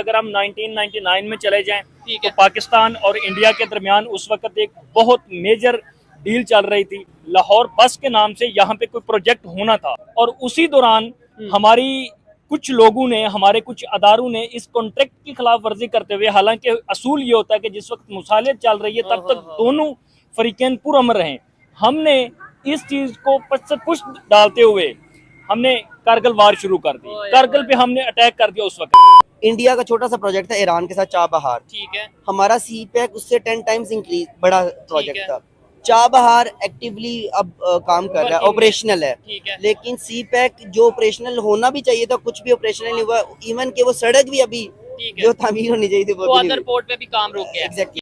अगर हम 1999 में चले जाएं ठीक तो है। पाकिस्तान और इंडिया के दरमियान उस वक्त एक बहुत मेजर डील चल रही थी। लाहौर बस के नाम से यहाँ पे कोई प्रोजेक्ट होना था और उसी दौरान हमारी कुछ लोगों ने, हमारे कुछ अदारों ने इस कॉन्ट्रैक्ट की खिलाफ वर्जी करते हुए, हालांकि असूल ये होता है कि जिस वक्त मुसालियत चल रही है तब तक दोनों फरीकैन पुरअमन रहें, हमने इस चीज को पुश डालते हुए हमने कारगिल वार शुरू कर दी। कारगिल पे हमने अटैक कर दिया उस वक्त। इंडिया का छोटा सा प्रोजेक्ट था ईरान के साथ चाबहार, ठीक है। हमारा सी पैक उससे 10 टाइम्स इंक्रीज बड़ा प्रोजेक्ट है। था। चाबहार एक्टिवली अब काम कर रहा है, Working ऑपरेशनल है, ठीक है। लेकिन सी पैक जो ऑपरेशनल होना भी चाहिए था कुछ भी ऑपरेशनल नहीं हुआ। इवन के वो सड़क भी अभी ठीक है। जो तामीर होनी चाहिए थी वो भी ग्वादर नहीं पोर्ट पे भी काम रुक गया है। एग्जैक्टली।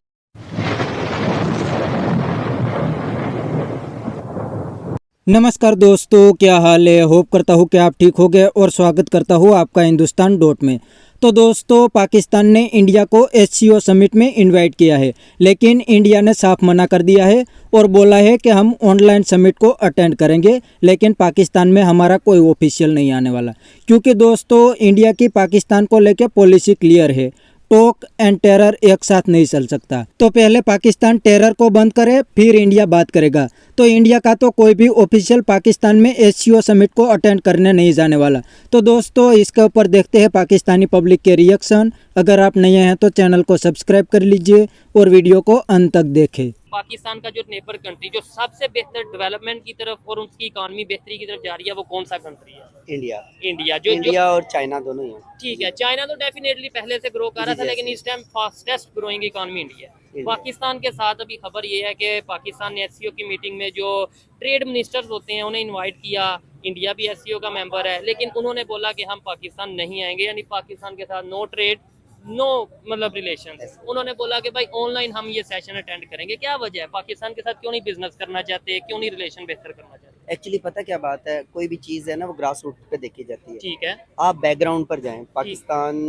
नमस्कार दोस्तों, क्या हाल है। होप करता हूँ कि आप ठीक हो गए और स्वागत करता हूँ आपका हिंदुस्तान डॉट में। तो दोस्तों, पाकिस्तान ने इंडिया को एससीओ समिट में इनवाइट किया है, लेकिन इंडिया ने साफ मना कर दिया है और बोला है कि हम ऑनलाइन समिट को अटेंड करेंगे, लेकिन पाकिस्तान में हमारा कोई ऑफिशियल नहीं आने वाला। क्योंकि दोस्तों, इंडिया की पाकिस्तान को लेकर पॉलिसी क्लियर है, टॉक एंड टेरर एक साथ नहीं चल सकता। तो पहले पाकिस्तान टेरर को बंद करे, फिर इंडिया बात करेगा। तो इंडिया का तो कोई भी ऑफिशियल पाकिस्तान में एससीओ समिट को अटेंड करने नहीं जाने वाला। तो दोस्तों, इसके ऊपर देखते हैं पाकिस्तानी पब्लिक के रिएक्शन। अगर आप नए हैं तो चैनल को सब्सक्राइब कर लीजिए और वीडियो को अंत तक देखें। पाकिस्तान का जो नेबर कंट्री जो सबसे बेहतर डेवलपमेंट की तरफ और उसकी इकोनॉमी बेहतरी की तरफ जा रही है, वो कौन सा कंट्री है? इंडिया। इंडिया और चाइना दोनों ही हैं। ठीक है। चाइना तो डेफिनेटली पहले से ग्रो कर रहा था, लेकिन इस time fastest growing economy India है। पाकिस्तान के साथ अभी खबर ये है कि पाकिस्तान ने एससीओ की मीटिंग में जो ट्रेड मिनिस्टर्स होते हैं उन्हें इनवाइट किया। इंडिया भी एससीओ का मेंबर है, लेकिन उन्होंने बोला कि हम पाकिस्तान नहीं आएंगे, यानी पाकिस्तान के साथ नो ट्रेड नो मतलब रिलेशन। उन्होंने बोला कि भाई ऑनलाइन हम ये सेशन अटेंड करेंगे। क्या वजह है? पाकिस्तान के साथ क्यों नहीं बिजनेस करना चाहते, क्यों नहीं रिलेशन बेहतर करना चाहते? एक्चुअली पता क्या बात है, कोई भी चीज़ है ना वो ग्रास रूट पे देखी जाती है। ठीक है। आप बैकग्राउंड पर जाएं, पाकिस्तान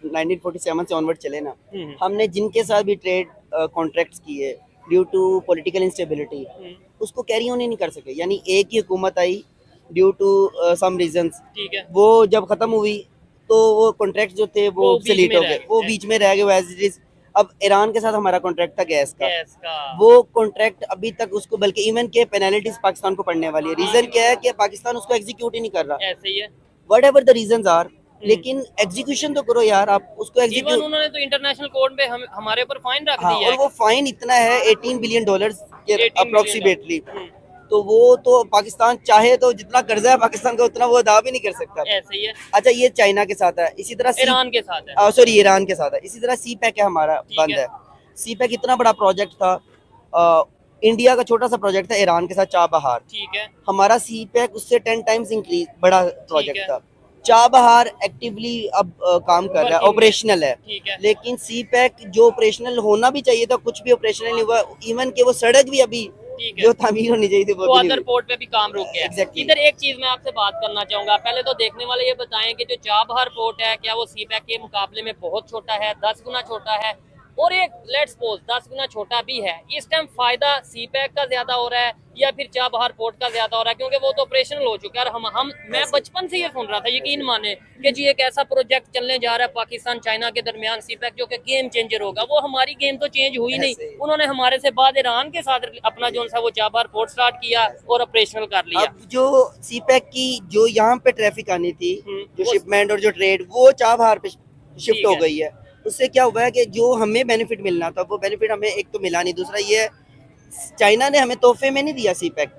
1947 से ऑनवर्ड चले ना, हमने जिनके साथ भी ट्रेड कॉन्ट्रैक्ट्स किए ड्यू टू पॉलिटिकल इंस्टेबिलिटी उसको कैरी ऑन ही नहीं कर सके। यानी एक ही हुकूमत आई ड्यू टू सम रीजंस, ठीक है। वो जब खत्म हुई तो वो कॉन्ट्रैक्ट जो थे वो डिलीट हो गए, वो बीच में रह गए, वो एज इट इज। अब ईरान के साथ हमारा कॉन्ट्रैक्ट था गैस का, वो कॉन्ट्रैक्ट अभी तक उसको, बल्कि इवन के पेनल्टीज पाकिस्तान को पड़ने वाली है। रीजन क्या है कि पाकिस्तान उसको एग्जीक्यूट ही नहीं कर रहा। ऐसे ही है। Whatever the reasons are, लेकिन एग्जीक्यूशन तो करो यार, आप उसको एग्जीक्यूट। उन्होंने तो इंटरनेशनल कोर्ट में हमारे ऊपर फाइन रख दिया है। और वो फाइन इतना है $18 बिलियन के अप्रोक्सीमेटली। तो वो तो पाकिस्तान चाहे तो जितना कर्जा है पाकिस्तान का उतना वो अदा भी नहीं कर सकता। ऐसे ही है। अच्छा, ये चाइना के साथ है, इसी तरह ईरान के साथ है। सॉरी ईरान के साथ है। इसी तरह सी पैक है हमारा बंद है। सी पैक इतना बड़ा प्रोजेक्ट था, इंडिया का छोटा सा प्रोजेक्ट था ईरान के साथ चाबहार, ठीक है। हमारा सी पैक उससे 10 टाइम्स इंक्रीज बड़ा प्रोजेक्ट था। चाबहार एक्टिवली अब काम कर रहा है, ऑपरेशनल है, ठीक है। लेकिन सी पैक जो ऑपरेशनल होना भी चाहिए था कुछ भी ऑपरेशनल नहीं हुआ। इवन के वो सड़क भी अभी जो तामीर होनी चाहिए थी वो भी नहीं। पोर्ट पे भी काम रुक गया। Exactly. इधर एक चीज मैं आपसे बात करना चाहूंगा। पहले तो देखने वाले ये बताएं कि जो चाबहार पोर्ट है, क्या वो सी पैक के मुकाबले में बहुत छोटा है, 10 गुना छोटा है? और एक लेट्स सपोज 10 गुना छोटा भी है, इस टाइम फायदा सी पैक का ज्यादा हो रहा है या फिर चाबहार पोर्ट का ज्यादा हो रहा है? क्योंकि वो तो ऑपरेशनल हो चुका है। और मैं बचपन से ये सुन रहा था, यकीन माने, कि जी एक ऐसा प्रोजेक्ट चलने जा रहा है पाकिस्तान चाइना के दरमियान, सी पैक, जो कि गेम चेंजर होगा। वो हमारी गेम तो चेंज हुई नहीं। उन्होंने हमारे से बाद ईरान के साथ अपना जो सा वो चाबहार पोर्ट स्टार्ट किया और ऑपरेशनल कर लिया। अब जो सी पैक की जो यहाँ पे ट्रैफिक आनी थी, जो शिपमेंट और जो ट्रेड, वो चाबहार पे शिफ्ट हो गई है। उससे क्या हुआ है कि जो हमें बेनिफिट मिलना था वो बेनिफिट हमें एक तो मिला नहीं, दूसरा ये चाइना ने हमें तोहफे में नहीं दिया सी पैक,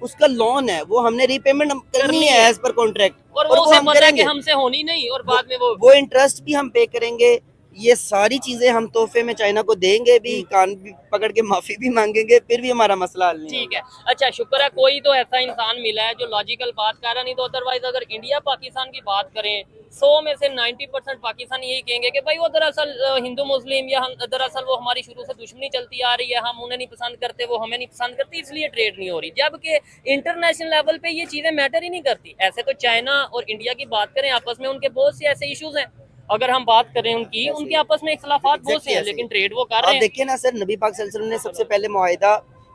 उसका लोन है, वो हमने रीपेमेंट करनी है एज पर कॉन्ट्रैक्ट, और वो हम करेंगे, हमसे होनी नहीं, और बाद में वो इंटरेस्ट भी हम पे करेंगे। ये सारी चीजें हम तोहफे में चाइना को देंगे भी, कान भी पकड़ के माफी भी मांगेंगे, फिर भी हमारा मसला हल नहीं। ठीक है। अच्छा, शुक्र है कोई तो ऐसा इंसान मिला है जो लॉजिकल बात कर रहा, नहीं तो अदरवाइज अगर इंडिया पाकिस्तान की बात करें, 100 में से 90% पाकिस्तानी यही कहेंगे कि भाई वो दरअसल हिंदू मुस्लिम या दरअसल वो हमारी शुरू से दुश्मनी चलती आ रही है, हम उन्हें नहीं पसंद करते, वो हमें नहीं पसंद करती, इसलिए ट्रेड नहीं हो रही। जबकि इंटरनेशनल लेवल पे ये चीजें मैटर ही नहीं करती। ऐसे तो चाइना और इंडिया की बात करें, आपस में उनके बहुत से ऐसे इश्यूज हैं। अगर हम बात करें उनकी, उनके आपस में इख्तिलाफात बहुत से हैं, लेकिन ट्रेड वो कर रहे हैं। देखिए ना सर, नबी पाक सल्लल्लाहु अलैहि वसल्लम ने सबसे पहले मुआहिदा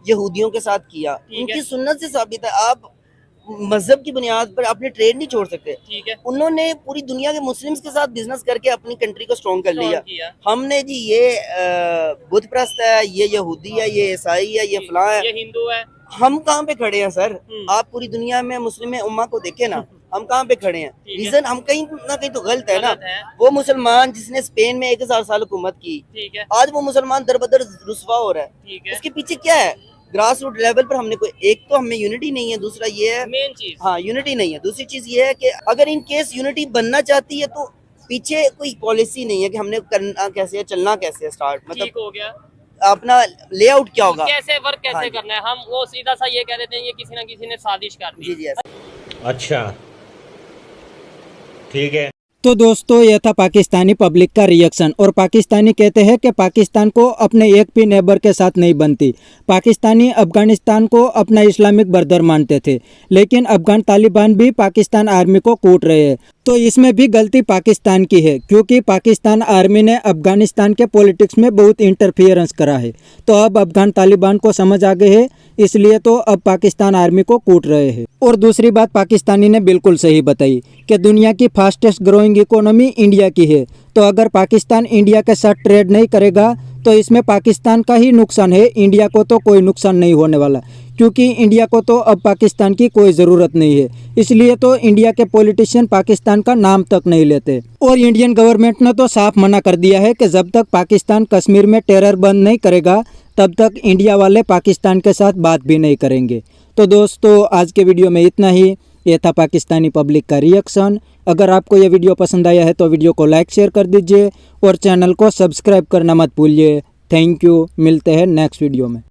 यहूदियों के साथ किया, उनकी सुन्नत से साबित है। आप मजहब की बुनियाद पर अपने ट्रेड नहीं छोड़ सकते। ठीक है, उन्होंने पूरी दुनिया के मुस्लिम्स के साथ बिजनेस करके अपनी कंट्री को स्ट्रॉन्ग कर लिया। किया। हमने जी ये बुत परस्त है, ये यहूदी है, ये ईसाई है, ये फलां है, ये हिंदू है। हम कहाँ पे खड़े हैं सर? आप पूरी दुनिया में मुस्लिम उम्मा को देखे ना, हम कहाँ पे खड़े हैं? ठीक है। रीजन हम कहीं ना कहीं तो गलत है ना। गलत है। वो मुसलमान जिसने स्पेन में 1000 साल हुकूमत की, ठीक है, आज वो मुसलमान दर बदर रुस्वा हो रहा है। ठीक है, उसके पीछे क्या है? ग्रास रूट लेवल पर हमने कोई, एक तो हमें यूनिटी नहीं है, दूसरा ये है, मेन चीज। हाँ यूनिटी नहीं है, दूसरी चीज ये है कि अगर इन केस यूनिटी बनना चाहती है तो पीछे कोई पॉलिसी नहीं है कि हमने करना कैसे है, चलना कैसे है, स्टार्ट ठीक मतलब हो गया। अपना लेआउट क्या होगा। कैसे वर्क हाँ कैसे जी। करना है, हम वो सीधा सा ये कह देते हैं ये किसी ना किसी ने साजिश कर दी। जी जी ऐसा। अच्छा ठीक है। तो दोस्तों यह था पाकिस्तानी पब्लिक का रिएक्शन। और पाकिस्तानी कहते हैं कि पाकिस्तान को अपने एक भी नेबर के साथ नहीं बनती। पाकिस्तानी अफगानिस्तान को अपना इस्लामिक ब्रदर मानते थे, लेकिन अफगान तालिबान भी पाकिस्तान आर्मी को कूट रहे हैं। तो इसमें भी गलती पाकिस्तान की है, क्योंकि पाकिस्तान आर्मी ने अफगानिस्तान के पॉलिटिक्स में बहुत इंटरफियरेंस करा है। तो अब अफगान तालिबान को समझ आ गए है, इसलिए तो अब पाकिस्तान आर्मी को कूट रहे हैं। और दूसरी बात पाकिस्तानी ने बिल्कुल सही बताई कि दुनिया की फास्टेस्ट ग्रोइंग इकोनॉमी इंडिया की है। तो अगर पाकिस्तान इंडिया के साथ ट्रेड नहीं करेगा तो इसमें पाकिस्तान का ही नुकसान है, इंडिया को तो कोई नुकसान नहीं होने वाला, क्योंकि इंडिया को तो अब पाकिस्तान की कोई ज़रूरत नहीं है। इसलिए तो इंडिया के पॉलिटिशियन पाकिस्तान का नाम तक नहीं लेते। और इंडियन गवर्नमेंट ने तो साफ मना कर दिया है कि जब तक पाकिस्तान कश्मीर में टेरर बंद नहीं करेगा तब तक इंडिया वाले पाकिस्तान के साथ बात भी नहीं करेंगे। तो दोस्तों आज के वीडियो में इतना ही। ये था पाकिस्तानी पब्लिक का रिएक्शन। अगर आपको ये वीडियो पसंद आया है तो वीडियो को लाइक शेयर कर दीजिए और चैनल को सब्सक्राइब करना मत भूलिए। थैंक यू, मिलते हैं नेक्स्ट वीडियो में।